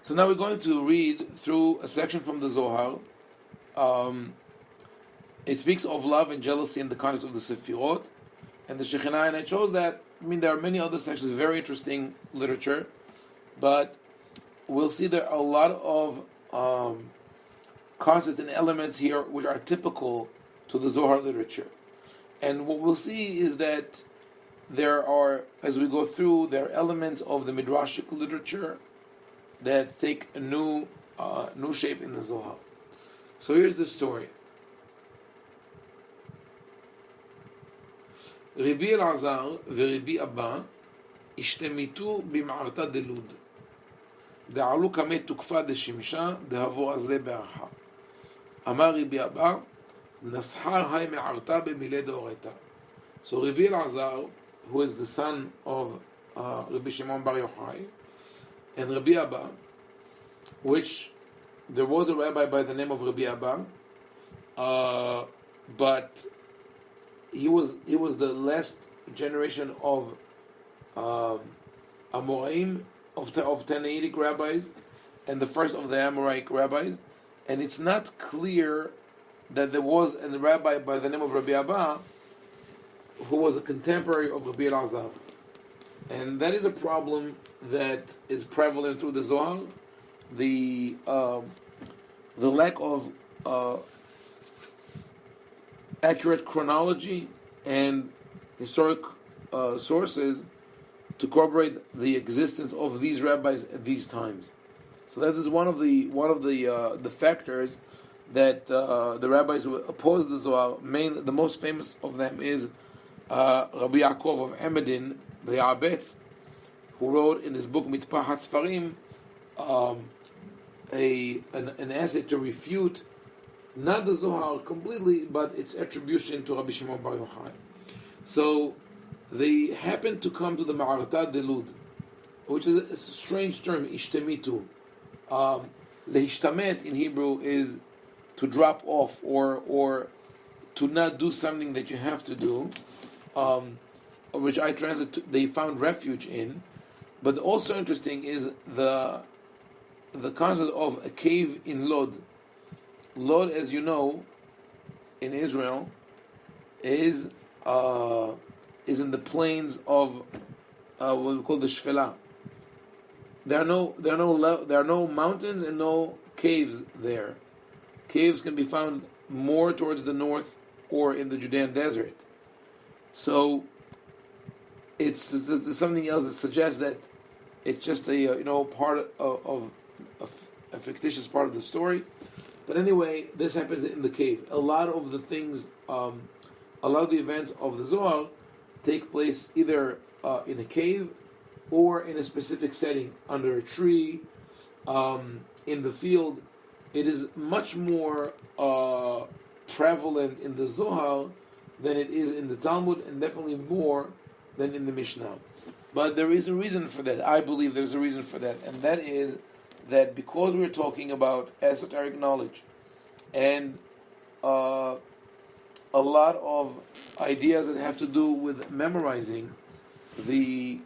So now we're going to read through a section from the Zohar. It speaks of love and jealousy in the context of the Sefirot and the Shekhinah, and it shows that, there are many other sections, very interesting literature, but we'll see there are a lot of concepts and elements here which are typical to the Zohar literature. And what we'll see is that there are, as we go through, there are elements of the Midrashic literature that take a new shape in the Zohar. So here's the story. Rabbi Elazar ורבי אבא השתמיתו במערתה דלוד. דעלו כמי תוקפה דשמשה דהבו אזלי בערכה. אמר רבי אבא, נסחר היי מערתה במילי דאורייתא. So Rabbi Elazar, who is the son of Rabbi Shimon Bar Yochai, and Rabbi Abba, which there was a rabbi by the name of Rabbi Abba, but he was the last generation of Amoraim, of Tannaitic rabbis, and the first of the Amoraic rabbis, and it's not clear that there was a rabbi by the name of Rabbi Abba who was a contemporary of Rabbi Elazar. And that is a problem that is prevalent through the Zohar, the lack of accurate chronology and historic sources to corroborate the existence of these rabbis at these times. So that is one of the factors that the rabbis who oppose the Zohar. The most famous of them is Rabbi Yaakov of Emedin, the Ya'abetz, who wrote in his book Mitpahat Sfarim an essay to refute not the Zohar completely, but its attribution to Rabbi Shimon Bar Yochai. So they happened to come to the Ma'arata Delud, which is a strange term, ishtemitu. Lehishtamet in Hebrew is to drop off or to not do something that you have to do, which I translate to, they found refuge in. But also interesting is the concept of a cave in Lod. Lod, as you know, in Israel, is in the plains of what we call the Shfela. There are no mountains and no caves there. Caves can be found more towards the north or in the Judean desert. So it's something else that suggests that it's just a part of a fictitious part of the story. But anyway, this happens in the cave. A lot of the things, a lot of the events of the Zohar take place either in a cave or in a specific setting, under a tree, in the field. It is much more prevalent in the Zohar than it is in the Talmud, and definitely more than in the Mishnah. But there is a reason for that. I believe there's a reason for that, and that is that because we're talking about esoteric knowledge and a lot of ideas that have to do with memorizing, the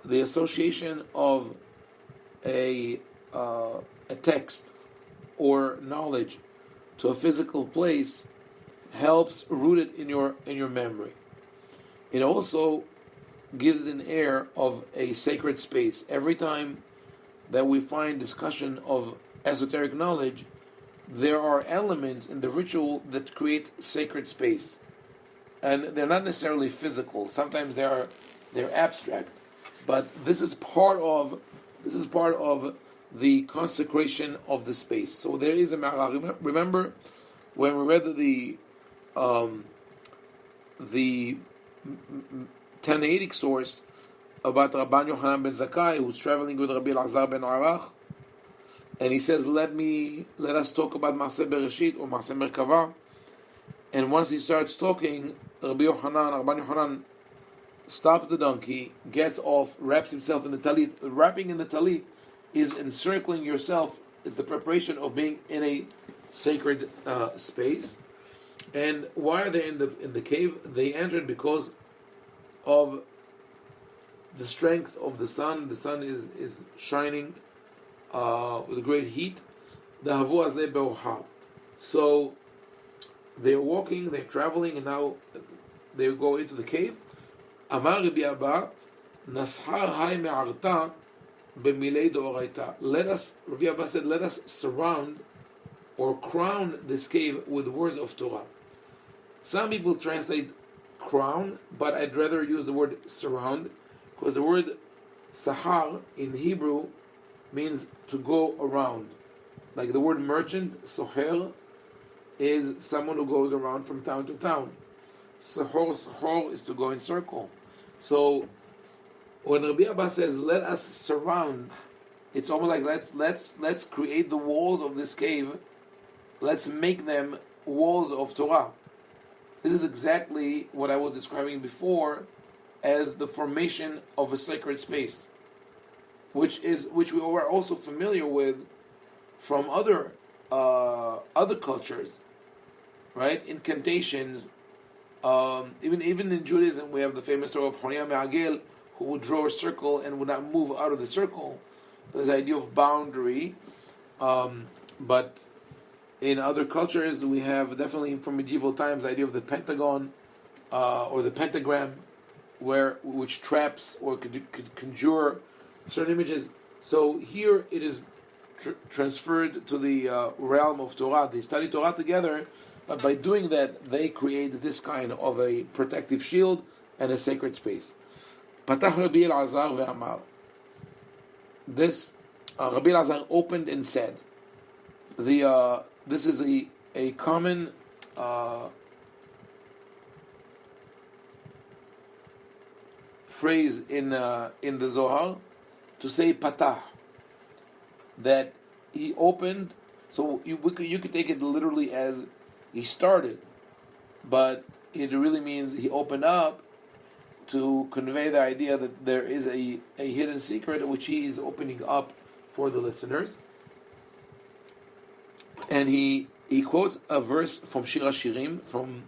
association of a text or knowledge to a physical place helps root it in your memory. It also gives it an air of a sacred space. Every time that we find discussion of esoteric knowledge, there are elements in the ritual that create sacred space, and they're not necessarily physical. Sometimes they're abstract, but this is part of the consecration of the space. So there is a ma'ara. Remember when we read the Tannaitic source about Rabban Yochanan ben Zakkai, who's traveling with Rabbi Elazar ben Arach, and he says, let us talk about Maaseh Bereshit or Maaseh Merkava. And once he starts talking, Rabban Yochanan stops the donkey, gets off, wraps himself in the talit. Wrapping in the talit is encircling yourself. It's the preparation of being in a sacred space. And why are they in the cave? They entered because of the strength of the sun. The sun is shining with great heat. So they're walking, they're traveling, and now they go into the cave. Amar Rabbi Abba, Nashar Hai Me'arta B'milei Doraita. Rabbi Abba said, let us surround or crown this cave with words of Torah. Some people translate crown, but I'd rather use the word surround, because the word sahar in Hebrew means to go around. Like the word merchant, soher, is someone who goes around from town to town. Sahor is to go in circle. So when Rabbi Abba says, let us surround, it's almost like let's create the walls of this cave. Let's make them walls of Torah. This is exactly what I was describing before as the formation of a sacred space, which we were also familiar with from other cultures, right? Incantations. Even in Judaism, we have the famous story of Horia Me'agel, who would draw a circle and would not move out of the circle. There's the idea of boundary, but in other cultures, we have definitely from medieval times the idea of the pentagon or the pentagram, which traps or could conjure certain images. So here it is transferred to the realm of Torah. They study Torah together, but by doing that, they create this kind of a protective shield and a sacred space. Patach Rabbi Elazar ve'amar. This Rabbi Elazar opened and said, this is a common phrase in the Zohar to say patah, that he opened. So you could take it literally as he started, but it really means he opened up to convey the idea that there is a hidden secret which he is opening up for the listeners. And he quotes a verse from Shir HaShirim, from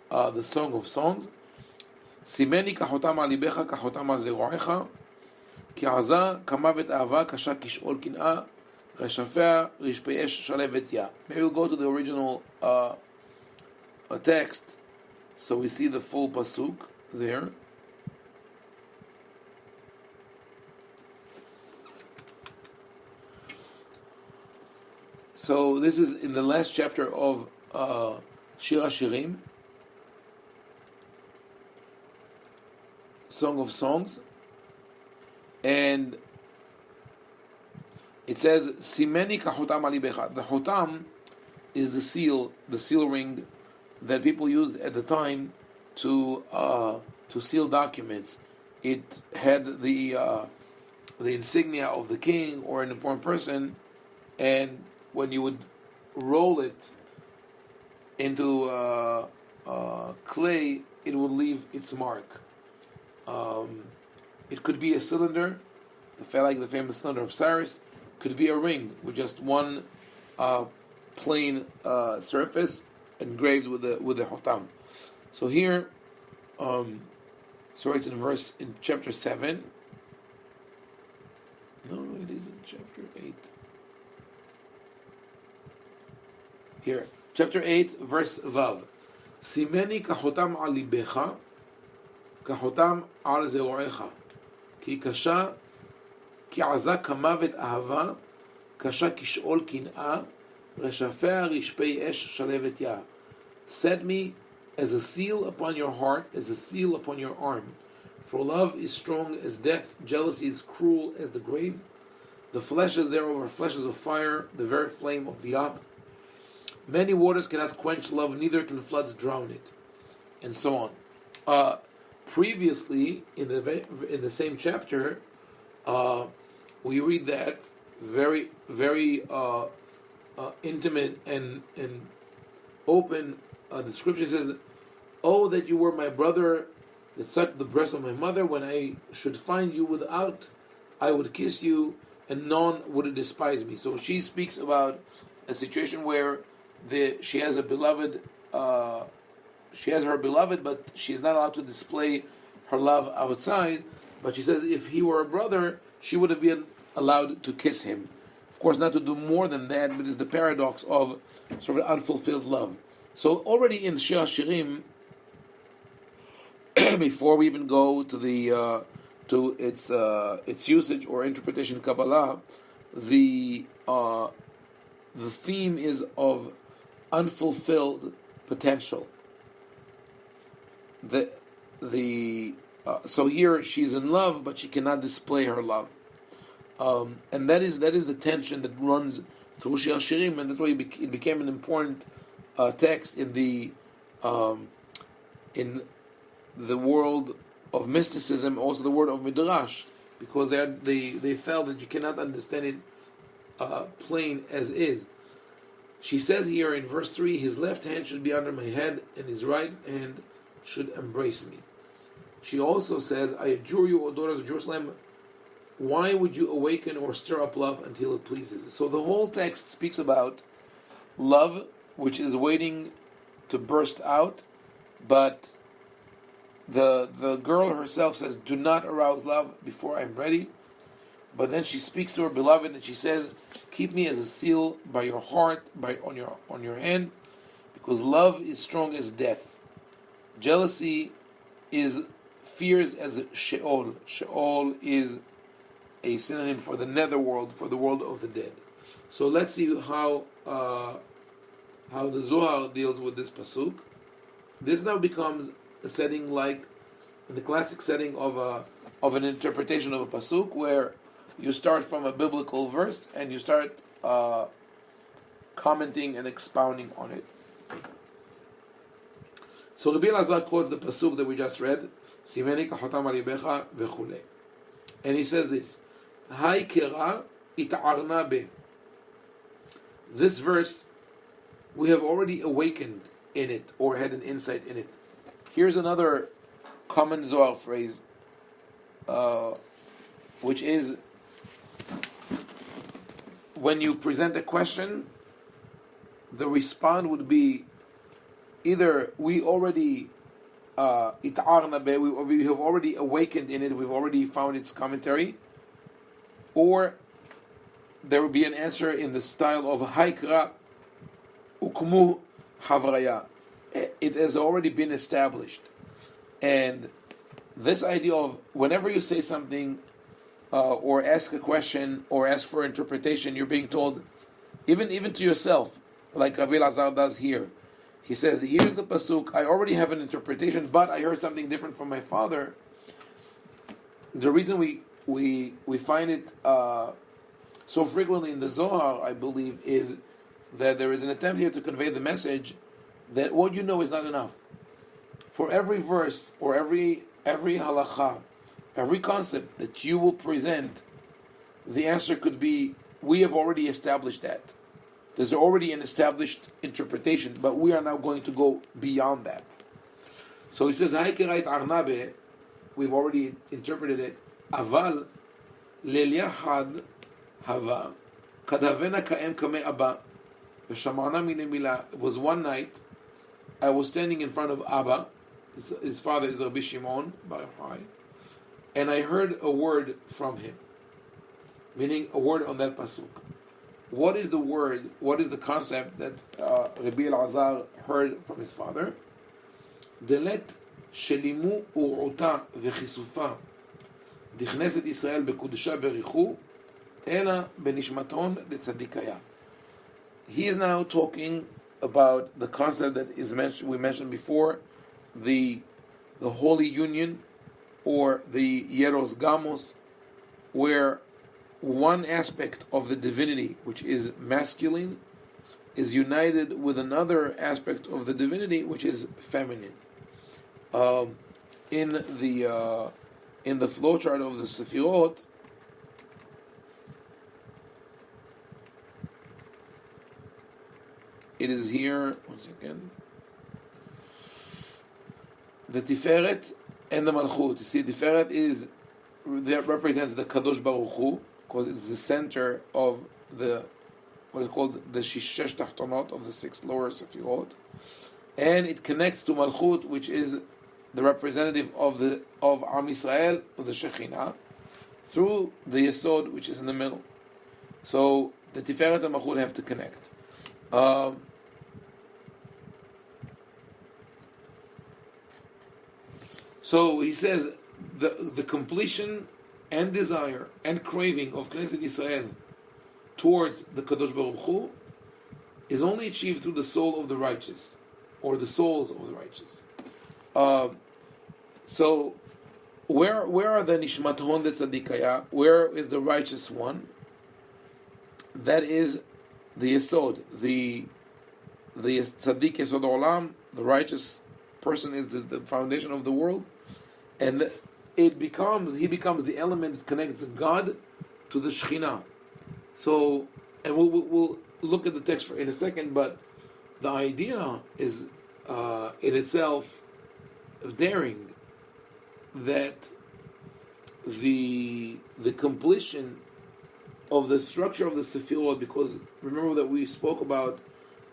the Song of Songs. Simeni kachotam al libecha kachotam al zeroecha ki aza kamavet ahava kasha kishol kin'a reshafea rishpeyesh shalevet ya. Maybe we'll go to the original text, so we see the full pasuk there. So this is in the last chapter of Shir HaShirim, Song of Songs, and it says, Simeni kachotam alibecha. The hotam is the seal ring that people used at the time to seal documents. It had the insignia of the king or an important person, and when you would roll it into clay, it would leave its mark. It could be a cylinder, like the famous cylinder of Cyrus. Could be a ring with just one plain surface engraved with the hotam. So here, it's in chapter 7. No, it is in chapter 8. Here, chapter 8, verse Vav. Simeni kachotam al libecha, kachotam al zeroecha, ki kasha, ki aza kamavet ahava, kasha kishol kin'a, reshafea rishpei esh shalevet ya. Set me as a seal upon your heart, as a seal upon your arm. For love is strong as death, jealousy is cruel as the grave. The flashes thereof are flashes of fire, the very flame of Yah. Many waters cannot quench love, neither can floods drown it, and so on. Previously, in the same chapter, we read that very, very intimate and open description. It says, "Oh, that you were my brother that sucked the breast of my mother. When I should find you without, I would kiss you, and none would despise me." So she speaks about a situation where she has a beloved. She has her beloved, but she's not allowed to display her love outside. But she says, if he were a brother, she would have been allowed to kiss him. Of of course, not to do more than that, but it's the paradox of sort of unfulfilled love. So already in Shir HaShirim, before we even go to the to its usage or interpretation in Kabbalah, the theme is of unfulfilled potential. So here she's in love, but she cannot display her love, and that is the tension that runs through Shir HaShirim, and that's why it became an important text in the world of mysticism, also the world of midrash, because they felt that you cannot understand it plain as is. She says here in verse 3, his left hand should be under my head, and his right hand should embrace me. She also says, I adjure you, O daughters of Jerusalem, why would you awaken or stir up love until it pleases? So the whole text speaks about love, which is waiting to burst out, but the girl herself says, do not arouse love before I'm ready. But then she speaks to her beloved and she says, keep me as a seal by your heart, on your hand, because love is strong as death. Jealousy is fierce as Sheol. Sheol is a synonym for the netherworld, for the world of the dead. So let's see how the Zohar deals with this pasuk. This now becomes a setting like in the classic setting of an interpretation of a pasuk, where you start from a biblical verse and you start commenting and expounding on it. So Rabbi Elazar quotes the pasuk that we just read, Simeni kachotam al yibecha v'chulei, and he says this: Hai kera ita'arna be. This verse, we have already awakened in it, or had an insight in it. Here's another common Zohar phrase, which is when you present a question, the response would be either we already it'arna be, we have already awakened in it, we've already found its commentary, or there would be an answer in the style of haikra ukmu havraya. It has already been established. And this idea of whenever you say something or ask a question or ask for interpretation, you're being told, even to yourself, like Rabbi Elazar does here. He says, here's the pasuk, I already have an interpretation, but I heard something different from my father. The reason we find it so frequently in the Zohar, I believe, is that there is an attempt here to convey the message that what you know is not enough. For every verse or every halacha, every concept that you will present, the answer could be, we have already established that. There's already an established interpretation, but we are now going to go beyond that. So he says, we've already interpreted it. Aval lelyachad hava kadhavena kaem kame abba v'shamana mine mila. It was one night, I was standing in front of Abba, his father is Rabbi Shimon Bar Yochai, and I heard a word from him, meaning a word on that pasuk. What is the word? What is the concept that Rabbi Elazar heard from his father? Delet shelimu u'uta v'chisufa dichneset Israel bekudusha berichu ena benishmaton detzadikaya. He is now talking about the concept that is mentioned. We mentioned before, the holy union, or the Yeros Gamos, where one aspect of the divinity, which is masculine, is united with another aspect of the divinity, which is feminine. In the flowchart of the Sefirot, it is here. One second. The Tiferet and the Malchut. You see, Tiferet that represents the Kadosh Baruch Hu, because it's the center of what is called the Shishesh Tahtonot, of the 6 lower Sefirot, and it connects to Malchut, which is the representative of Am Yisrael, of the Shekhinah, through the Yesod, which is in the middle. So the Tiferet and Malchut have to connect. Um, so he says the completion and desire and craving of Knesset Israel towards the Kadosh Baruch Hu is only achieved through the soul of the righteous, or the souls of the righteous. So, where are the Nishmat Hon de Tzadikaya? Where is the righteous one? That is the Yesod, the Tzaddik Yesod Olam. The righteous person is the foundation of the world, and he becomes the element that connects God to the Shekhinah. So, and we'll look at the text in a second, but the idea is in itself daring, that the completion of the structure of the Sefirot, because remember that we spoke about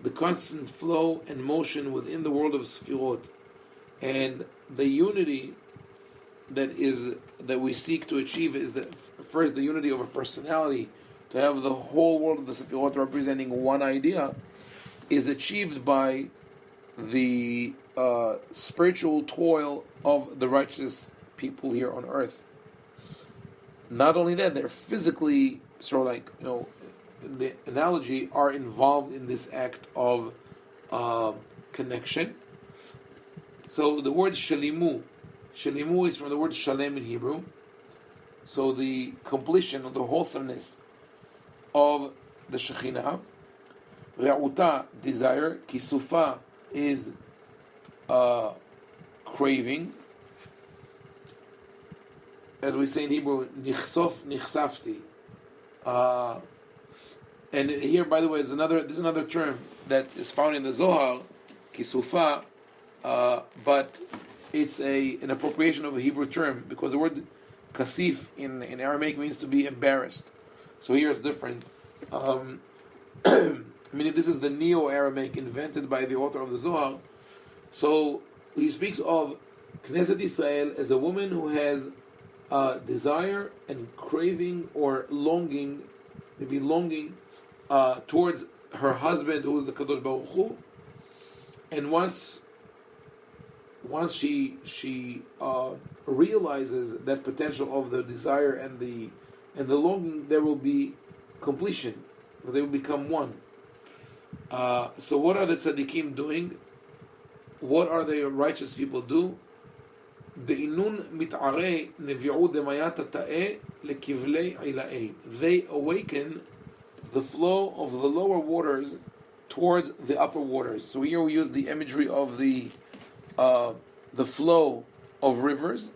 the constant flow and motion within the world of Sefirot, and the unity that we seek to achieve is that first the unity of a personality, to have the whole world of the Sefirot representing one idea, is achieved by the spiritual toil of the righteous people here on earth. Not only that, they're physically, sort of like, in the analogy, are involved in this act of connection. So the word shalimu is from the word shalem in Hebrew. So the completion of the wholesomeness of the Shekhinah. Re'uta, desire. Kisufa is craving. As we say in Hebrew, nichsof, nichsafti. And here, by the way, there's another term that is found in the Zohar, kisufa, but it's an appropriation of a Hebrew term, because the word kasif in Aramaic means to be embarrassed. So here it's different. I mean, this is the Neo-Aramaic invented by the author of the Zohar. So he speaks of Knesset Israel as a woman who has desire and craving or longing, maybe longing towards her husband, who is the Kadosh Baruch Hu. And once she realizes that potential of the desire and the longing, there will be completion. They will become one. So what are the tzaddikim doing? What are the righteous people do? They awaken the flow of the lower waters towards the upper waters. So here we use the imagery of the flow of rivers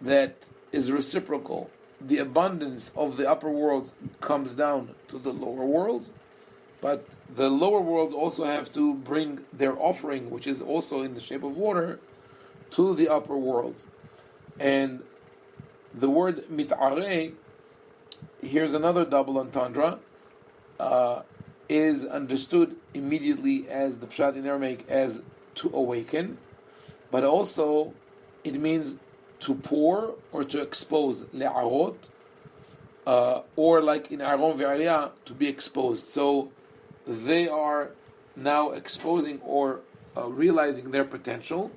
that is reciprocal. The abundance of the upper worlds comes down to the lower worlds, but the lower worlds also have to bring their offering, which is also in the shape of water, to the upper worlds. And the word mit'areh, here's another double entendre, is understood immediately as the pshat in Aramaic as to awaken, but also it means to pour or to expose, le'arot, or like in Aron ve'aliyah, to be exposed. So they are now exposing or realizing their potential,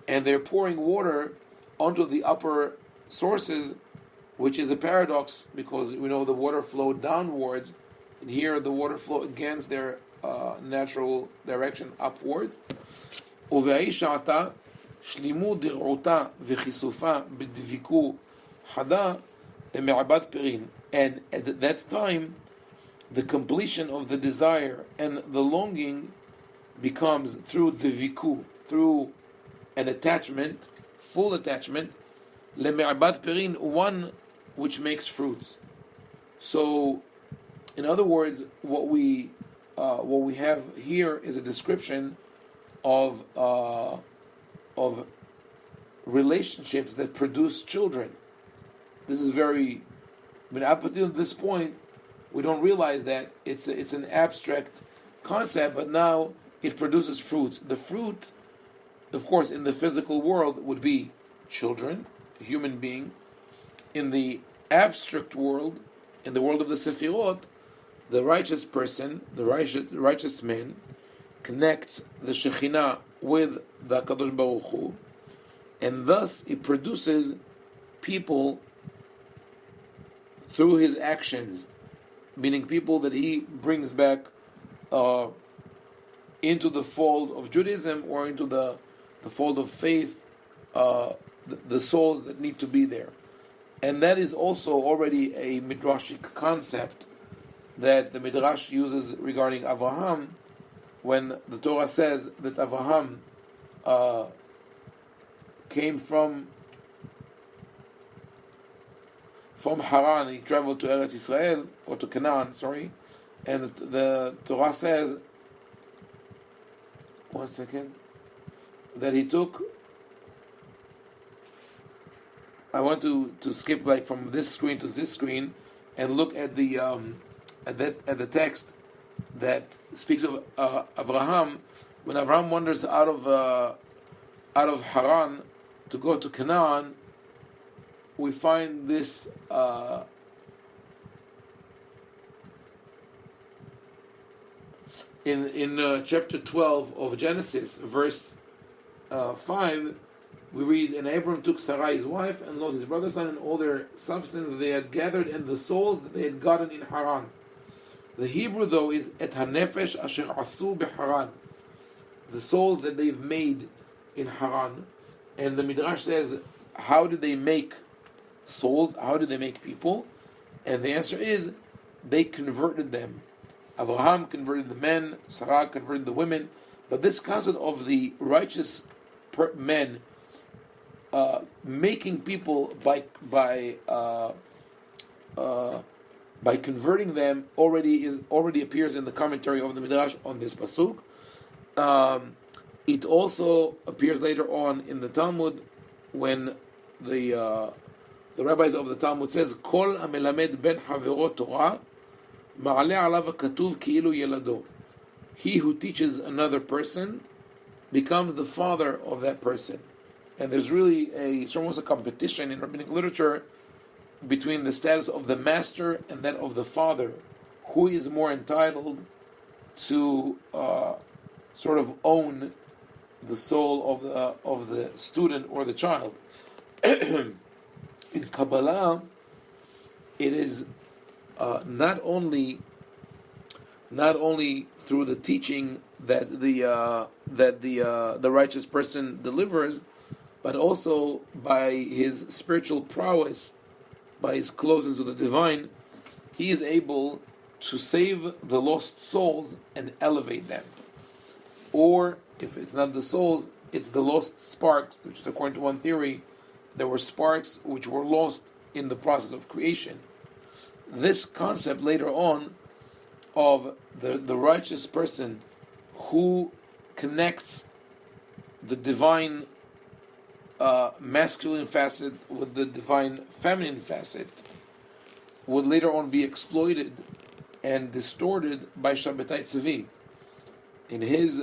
and they're pouring water onto the upper sources, which is a paradox, because we know the water flowed downwards, and here the water flow against their natural direction upwards. ובהי שעתה שלימו דרעותה וכיסופה בדביקו חדה למעבד פרין. And at that time, the completion of the desire and the longing becomes through dviku, through an attachment, full attachment, למעבד פרין, one which makes fruits. So, in other words, what we have here is a description of relationships that produce children. This is very, up until this point, we don't realize that it's an abstract concept, but now it produces fruits. The fruit, of course, in the physical world would be children, a human being. In the abstract world, in the world of the Sefirot, the righteous person, the righteous man, connects the Shekhinah with the Kadosh Baruch Hu, and thus it produces people through his actions, meaning people that he brings back into the fold of Judaism or into the fold of faith, the souls that need to be there. And that is also already a midrashic concept that the midrash uses regarding Avraham, when the Torah says that Avraham came from Haran, he traveled to Eretz Israel, or to Canaan, and the Torah says, that he took, I want to skip like from this screen to this screen and look at the at the text that speaks of Avraham. When Avraham wanders out of Haran to go to Canaan, we find this in chapter 12 of Genesis, verse 5. We read, "And Abram took Sarai his wife, and Lot his brother's son, and all their substance that they had gathered, and the souls that they had gotten in Haran." The Hebrew, though, is et hanefesh asher asu beharan, the souls that they've made in Haran. And the Midrash says, how did they make souls? How did they make people? And the answer is, they converted them. Abraham converted the men, Sarah converted the women. But this concept of the righteous men making people by converting them already appears in the commentary of the Midrash on this pasuk. It also appears later on in the Talmud when the rabbis of the Talmud says, "Kol amelamed ben havero Torah ma'ale alav katuv ki'ilu yelado." He who teaches another person becomes the father of that person. And there's really it's almost a competition in rabbinic literature between the status of the master and that of the father. Who is more entitled to sort of own the soul of the student or the child? In Kabbalah, it is not only through the teaching that the righteous person delivers, but also by his spiritual prowess, by his closeness to the divine, he is able to save the lost souls and elevate them. Or, if it's not the souls, it's the lost sparks, which is, according to one theory, there were sparks which were lost in the process of creation. This concept later on of the righteous person who connects the divine masculine facet with the divine feminine facet would later on be exploited and distorted by Shabbatai Tzvi. In his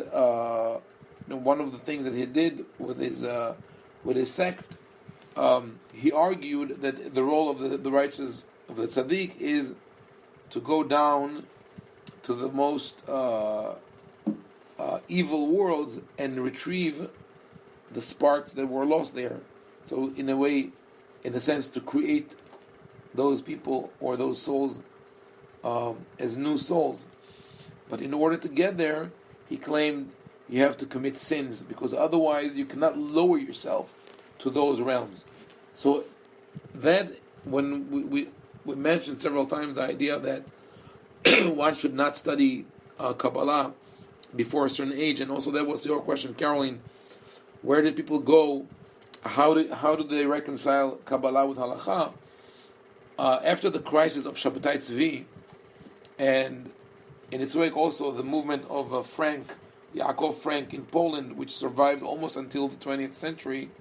one of the things that he did with his sect, he argued that the role of the righteous, of the tzaddik, is to go down to the most evil worlds and retrieve the sparks that were lost there. So in a sense, to create those people or those souls as new souls. But in order to get there, he claimed you have to commit sins, because otherwise you cannot lower yourself to those realms. So that, when we mentioned several times the idea that one should not study Kabbalah before a certain age, and also that was your question, Caroline. Where did people go? How do they reconcile Kabbalah with Halakha? After the crisis of Shabbatai Tzvi, and in its wake also the movement of Yaakov Frank in Poland, which survived almost until the 20th century,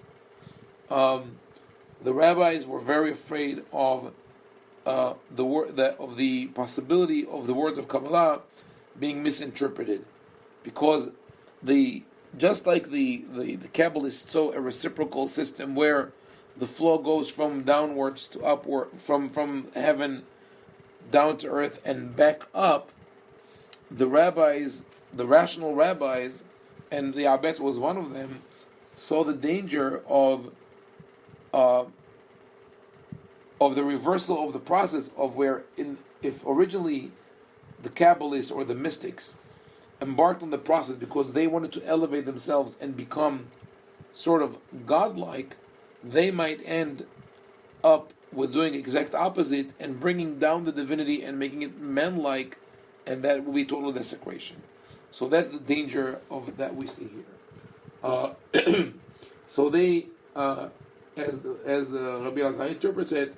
the rabbis were very afraid of the possibility of the words of Kabbalah being misinterpreted, because just like the Kabbalists saw a reciprocal system where the flow goes from downwards to upward, from heaven down to earth and back up, the rabbis, the rational rabbis, and the Abbas was one of them, saw the danger of the reversal of the process of if originally the Kabbalists or the mystics embarked on the process because they wanted to elevate themselves and become sort of godlike, they might end up with doing exact opposite and bringing down the divinity and making it man-like, and that will be total desecration. So that's the danger of that we see here. So they, as the Rabbi Elazar interprets it,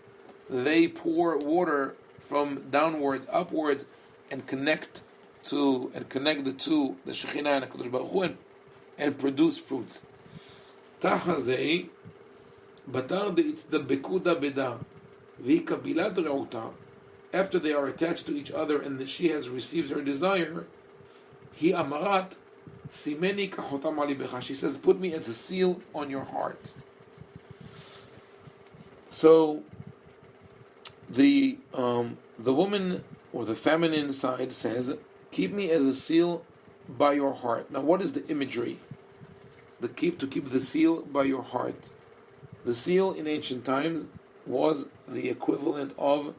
they pour water from downwards, upwards, and connect the two, the Shekhinah and the Kadosh Baruch Hu, and produce fruits. Tahazei batar the bekuda beda v'kabilat reuta. After they are attached to each other and she has received her desire, he amarat simeni kachotam ali becha. She says, "Put me as a seal on your heart." So the woman or the feminine side says, "Keep me as a seal by your heart." Now, what is the imagery? To keep the seal by your heart. The seal in ancient times was the equivalent of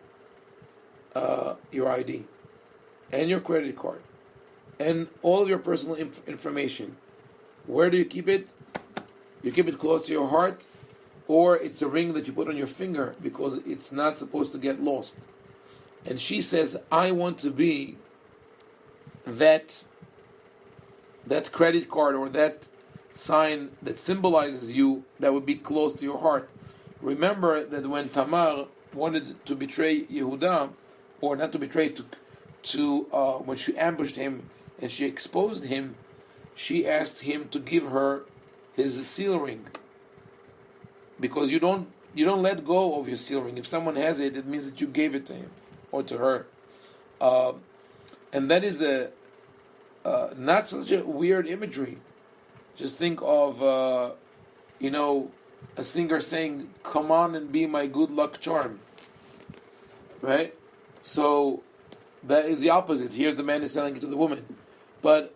your ID and your credit card and all of your personal information. Where do you keep it? You keep it close to your heart, or it's a ring that you put on your finger because it's not supposed to get lost. And she says, I want to be that credit card or that sign that symbolizes you, that would be close to your heart. Remember that when Tamar wanted to betray Yehuda, or not to betray, when she ambushed him and she exposed him, she asked him to give her his seal ring, because you don't let go of your seal ring. If someone has it, it means that you gave it to him or to her, and that is not such a weird imagery. Just think of a singer saying, "Come on and be my good luck charm," right? So that is the opposite. Here, the man is selling it to the woman, but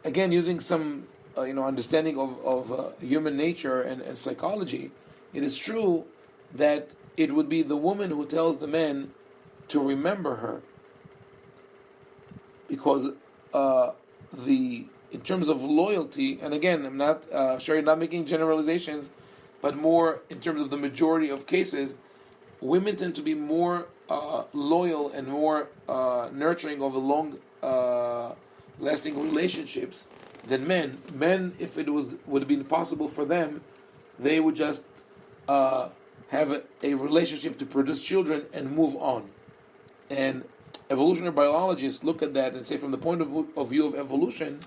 again, using some understanding of human nature and psychology, it is true that it would be the woman who tells the man to remember her, because in terms of loyalty, and again, I'm not not making generalizations, but more in terms of the majority of cases, women tend to be more loyal and more nurturing of long lasting relationships than men. Men, if it would have been possible for them, they would just have a relationship to produce children and move on. And evolutionary biologists look at that and say, from the point of view of evolution,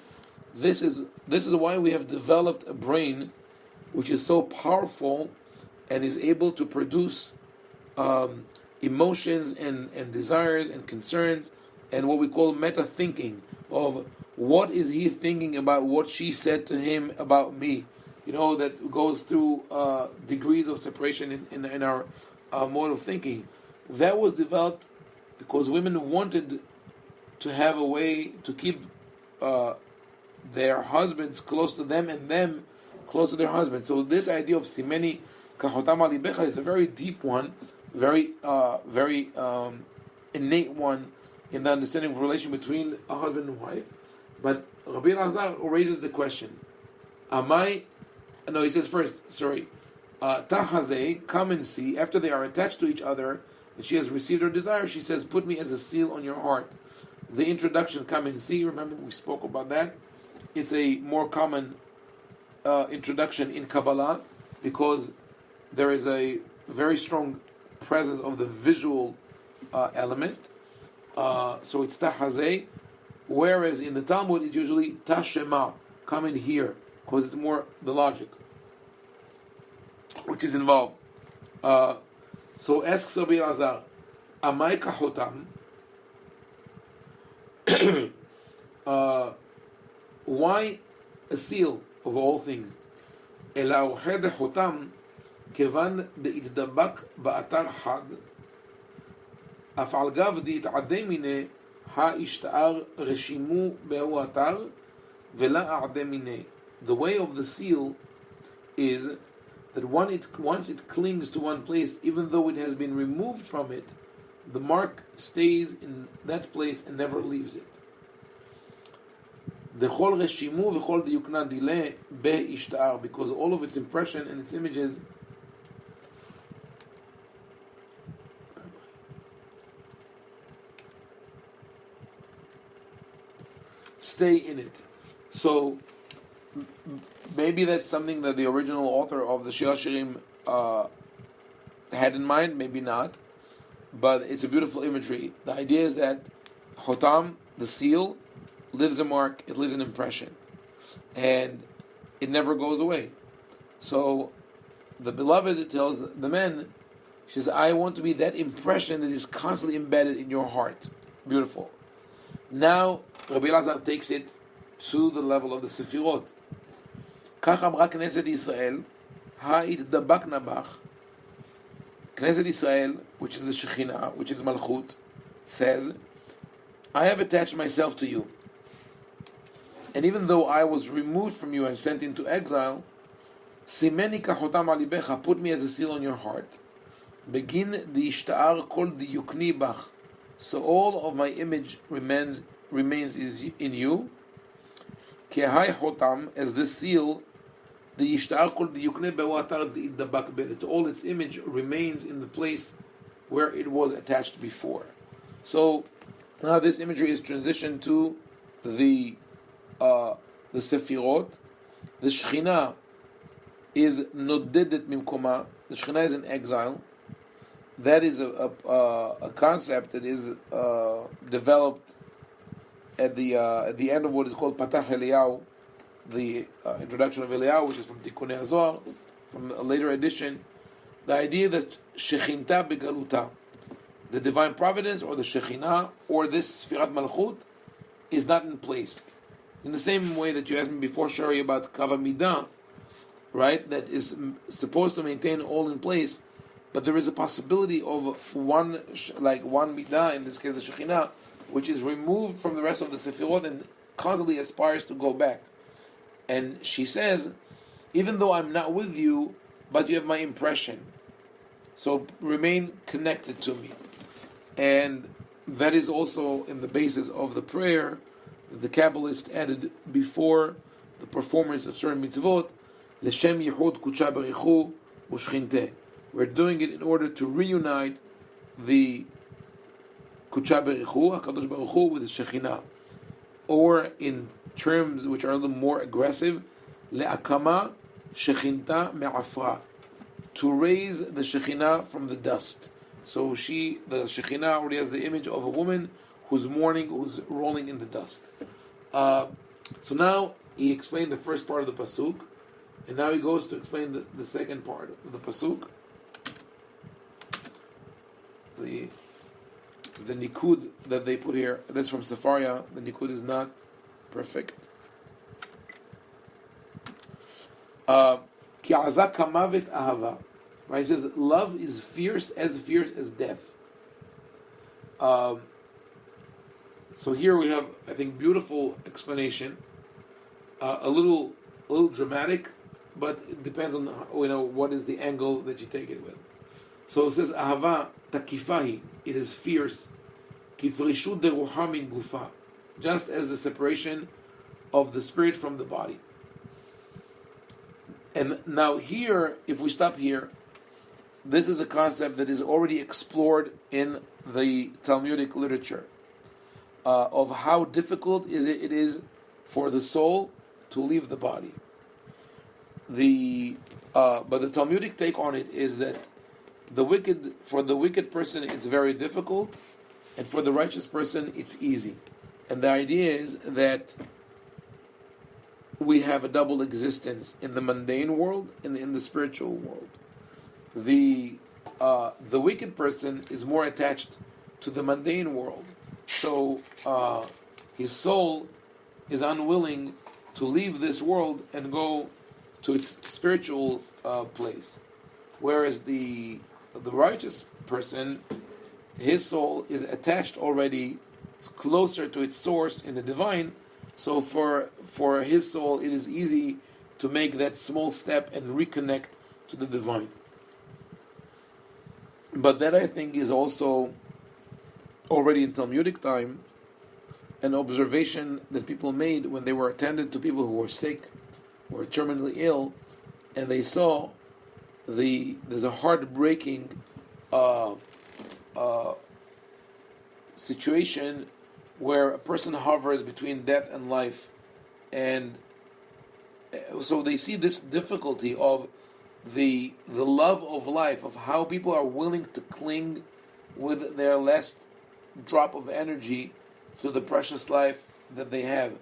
this is why we have developed a brain which is so powerful and is able to produce emotions and desires and concerns and what we call meta thinking of what is he thinking about what she said to him about me. That goes through degrees of separation in our mode of thinking. That was developed because women wanted to have a way to keep their husbands close to them and them close to their husbands. So this idea of simeni kachotam ali becha is a very deep one, very innate one in the understanding of relation between a husband and wife. But Rabbi Elazar raises the question: he says first, Tahazeh, come and see. After they are attached to each other and she has received her desire, she says, put me as a seal on your heart. The introduction, come and see, remember we spoke about that. It's a more common introduction in Kabbalah because there is a very strong presence of the visual element. So it's Tahazeh, whereas in the Talmud it's usually Tashema, come and hear, because it's more the logic which is involved. So asks Rabbi Elazar, Amai kachotam, why a seal of all things? Ela oched chotam kevan deitdabak ba'atar had, אף על גב דהתעדה מיני, השתער רשימו באו אתר, ולה אעדה מיני. The way of the seal is that once it clings to one place, even though it has been removed from it, the mark stays in that place and never leaves it. דכל רשימו וכל דיוקנה דילה בהשתער, because all of its impression and its images stay in it. So maybe that's something that the original author of the Shir HaShirim had in mind, maybe not, but it's a beautiful imagery. The idea is that Hotam, the seal, lives a mark, it leaves an impression, and it never goes away. So the beloved tells the men, she says, I want to be that impression that is constantly embedded in your heart. Beautiful. Now Rabbi Elazar takes it to the level of the Sefirot. כך אמרה כנסת ישראל, ההתדבקנה בך. Knesset Israel, which is the Shekhinah, which is Malchut, says, I have attached myself to you. And even though I was removed from you and sent into exile, Simeni kachotam alibecha, put me as a seal on your heart. Begin the ishta'ar kol diyukni bach. So all of my image remains is in you. Kehai hotam, as this seal, the ishta'ar kol diyukne bewatar di'idabak benet. All its image remains in the place where it was attached before. So now this imagery is transitioned to the Sefirot. The Shekhinah is nodedet mimkoma. The Shekhinah is in exile. That is a concept that is developed at the end of what is called Patach Eliyahu, the introduction of Eliyahu, which is from Tikkunei Zohar, from a later edition. The idea that Shechinta begaluta, the divine providence or the Shekhinah or this Sfirat Malchut is not in place. In the same way that you asked me before, Shari, about Kava Midah, right, that is supposed to maintain all in place, but there is a possibility of one Midah, in this case the Shekhinah, which is removed from the rest of the Sefirot and constantly aspires to go back. And she says, even though I'm not with you, but you have my impression, so remain connected to me. And that is also in the basis of the prayer the Kabbalist added before the performance of certain mitzvot, L'shem yichud kudsha berichu u'shchinteh. We're doing it in order to reunite the kudsha berichu, HaKadosh Baruch Hu, with the Shekhinah. Or in terms which are a little more aggressive, le'akama shechinta me'afra, to raise the Shekhinah from the dust. So the Shekhinah already has the image of a woman who's mourning, who's rolling in the dust. So now he explained the first part of the pasuk, and now he goes to explain the second part of the pasuk. The nikud that they put here, that's from Sefaria. The nikud is not perfect. Ki azak kamavet ahava. Right? He says love is fierce as death. So here we have, I think, beautiful explanation. A little dramatic, but it depends on what is the angle that you take it with. So it says ahava takifahi, it is fierce. Kifrishu deruha min gufa, just as the separation of the spirit from the body. And now here, if we stop here, this is a concept that is already explored in the Talmudic literature of how difficult it is for the soul to leave the body. But the Talmudic take on it is that for the wicked person it's very difficult, and for the righteous person it's easy. And the idea is that we have a double existence in the mundane world and in the spiritual world. The wicked person is more attached to the mundane world, so his soul is unwilling to leave this world and go to its spiritual place, whereas the righteous person his soul is attached already, it's closer to its source in the divine. So for his soul, it is easy to make that small step and reconnect to the divine. But that, I think, is also already in Talmudic time an observation that people made when they were attended to people who were sick, who were terminally ill, and they saw there's a heartbreaking situation where a person hovers between death and life, and so they see this difficulty of the love of life, of how people are willing to cling with their last drop of energy to the precious life that they have.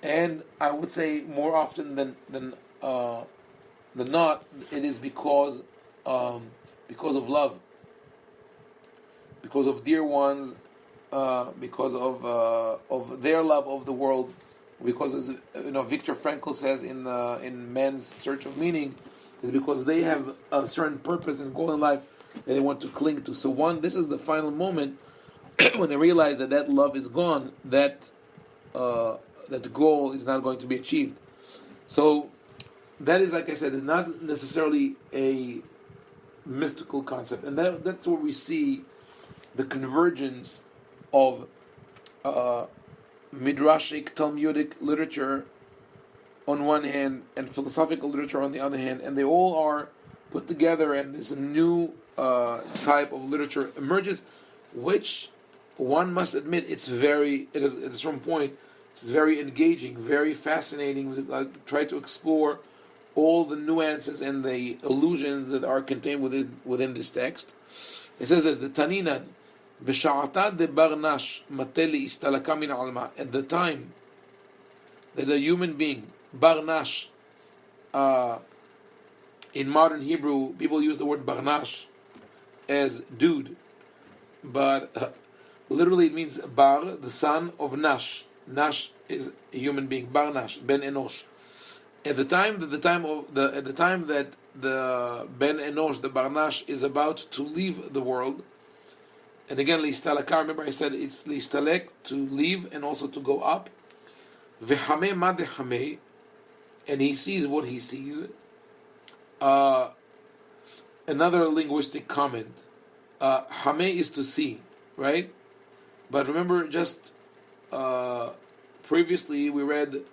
And I would say more often than not, it is because of love, because of dear ones, because of their love of the world, because, as Viktor Frankl says in Man's Search of Meaning, is because they have a certain purpose and goal in life that they want to cling to. So this is the final moment when they realize that love is gone, that the goal is not going to be achieved. So that is, like I said, not necessarily a mystical concept, and that's where we see the convergence of midrashic, Talmudic literature on one hand and philosophical literature on the other hand, and they all are put together, and this new type of literature emerges, which one must admit it is from point. It's very engaging, very fascinating. Try to explore all the nuances and the illusions that are contained within this text. It says this: the Taninan b'sha'ata de barnash mateli istalaka min alma. At the time that a human being, barnash, in modern Hebrew, people use the word barnash as dude, but literally it means bar, the son of nash. Nash is a human being. Barnash, ben enosh. At the time that the ben enosh, the barnash, is about to leave the world, and again, listalaka. Remember, I said it's listalek, to leave and also to go up. V'hameh madechameh, and he sees what he sees. Another linguistic comment. Hameh is to see, right? But remember, just previously we read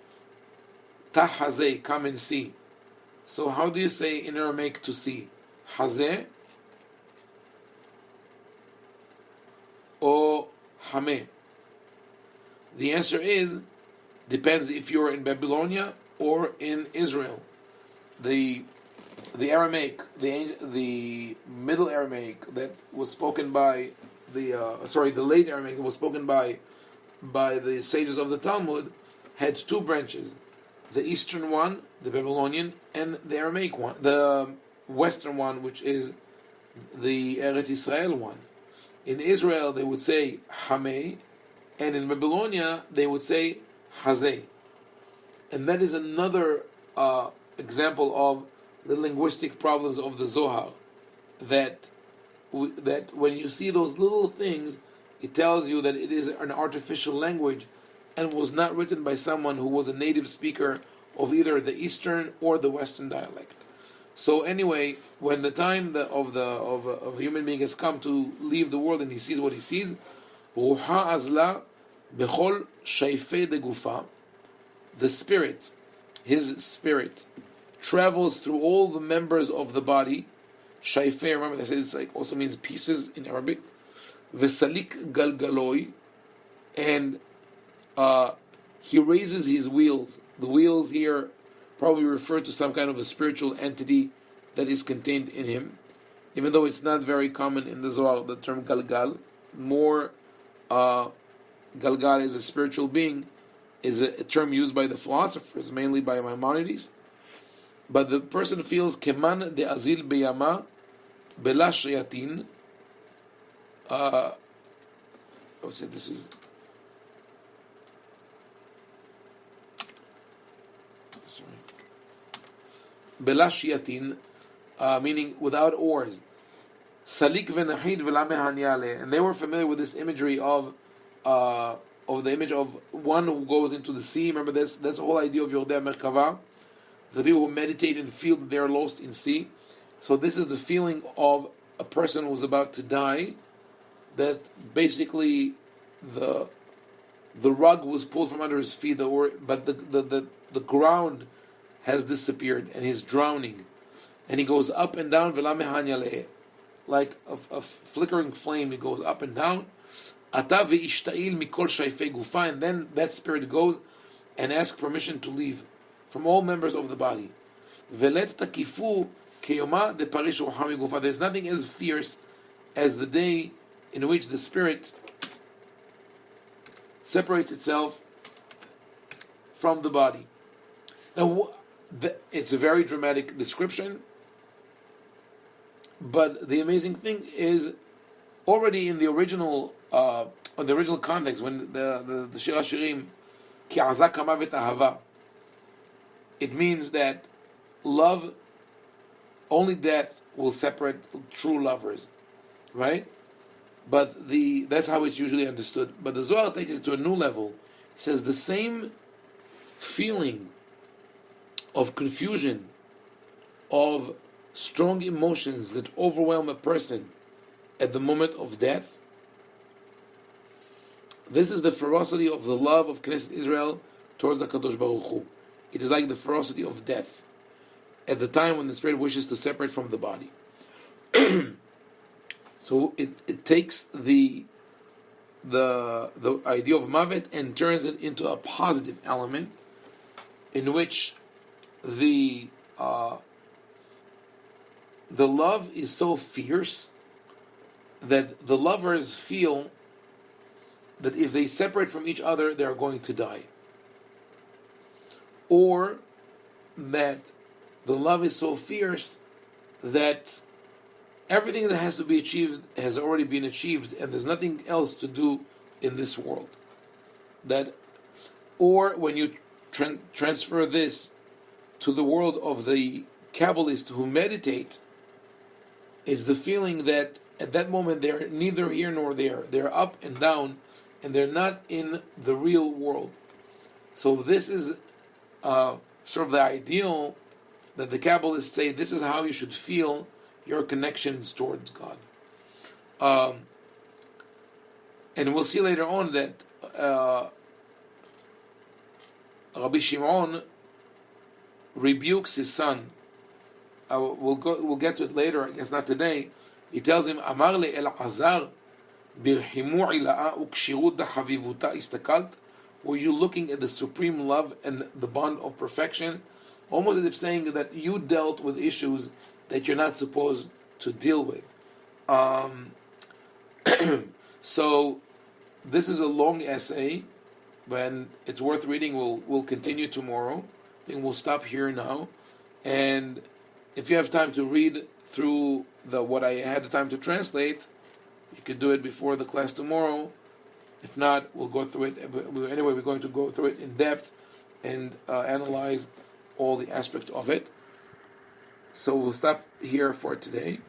tahazeh, come and see. So how do you say in Aramaic to see? Hazeh or hameh? The answer is, depends if you're in Babylonia or in Israel. The Aramaic, the Middle Aramaic that was spoken by the late Aramaic that was spoken by the sages of the Talmud had two branches: the Eastern one, the Babylonian, and the Aramaic one, the Western one, which is the Eretz Israel one. In Israel, they would say Hameh, and in Babylonia, they would say Hazeh. And that is another example of the linguistic problems of the Zohar, that when you see those little things, it tells you that it is an artificial language and was not written by someone who was a native speaker of either the Eastern or the Western dialect. So anyway, when the time of a human being has come to leave the world and he sees what he sees, ruha azla bechol shayfei de gufa, the spirit, his spirit, travels through all the members of the body. Shayfei, remember I said it's also means pieces in Arabic. Vesalik galgaloi, and he raises his wheels. The wheels here probably refer to some kind of a spiritual entity that is contained in him, even though it's not very common in the Zohar, the term galgal. More galgal is a spiritual being, is a term used by the philosophers, mainly by Maimonides. But the person feels keman de azil beyama bela shayatin. I would say this is bela shayatin, meaning without oars. Salik v'nahid v'la mehanyale, and they were familiar with this imagery of the image of one who goes into the sea. Remember this? That's the whole idea of Yordei Merkava. The people who meditate and feel that they are lost in sea. So this is the feeling of a person who's about to die, that basically the rug was pulled from under his feet, but the ground has disappeared and he's drowning, and he goes up and down, like a flickering flame. He goes up and down. And then that spirit goes and asks permission to leave from all members of the body. There's nothing as fierce as the day in which the spirit separates itself from the body. Now, it's a very dramatic description, but the amazing thing is, already in the original context, when the Shir HaShirim, Ki Azak Hamavet Ahava, it means that love, only death will separate true lovers, right? But that's how it's usually understood. But the Zohar takes it to a new level. It says the same feeling of confusion, of strong emotions that overwhelm a person at the moment of death. This is the ferocity of the love of Knesset Israel towards the Kadosh Baruch Hu. It is like the ferocity of death at the time when the spirit wishes to separate from the body. So it takes the idea of Mavet and turns it into a positive element, in which the love is so fierce that the lovers feel that if they separate from each other, they are going to die. Or that the love is so fierce that everything that has to be achieved has already been achieved, and there's nothing else to do in this world. Or when you transfer this to the world of the Kabbalists who meditate, it's the feeling that at that moment they're neither here nor there. They're up and down, and they're not in the real world. So this is sort of the ideal that the Kabbalists say, this is how you should feel your connections towards God. And we'll see later on that Rabbi Shimon rebukes his son. We'll get to it later, I guess not today. He tells him, Amar le El-Azar birhimu ila'a ukshirut havivuta istakalt. Were you looking at the supreme love and the bond of perfection? Almost as if saying that you dealt with issues that you're not supposed to deal with. So this is a long essay, but it's worth reading. We'll continue tomorrow. I think we'll stop here now. And if you have time to read through what I had the time to translate, you could do it before the class tomorrow. If not, we'll go through it. Anyway, we're going to go through it in depth and analyze all the aspects of it. So we'll stop here for today.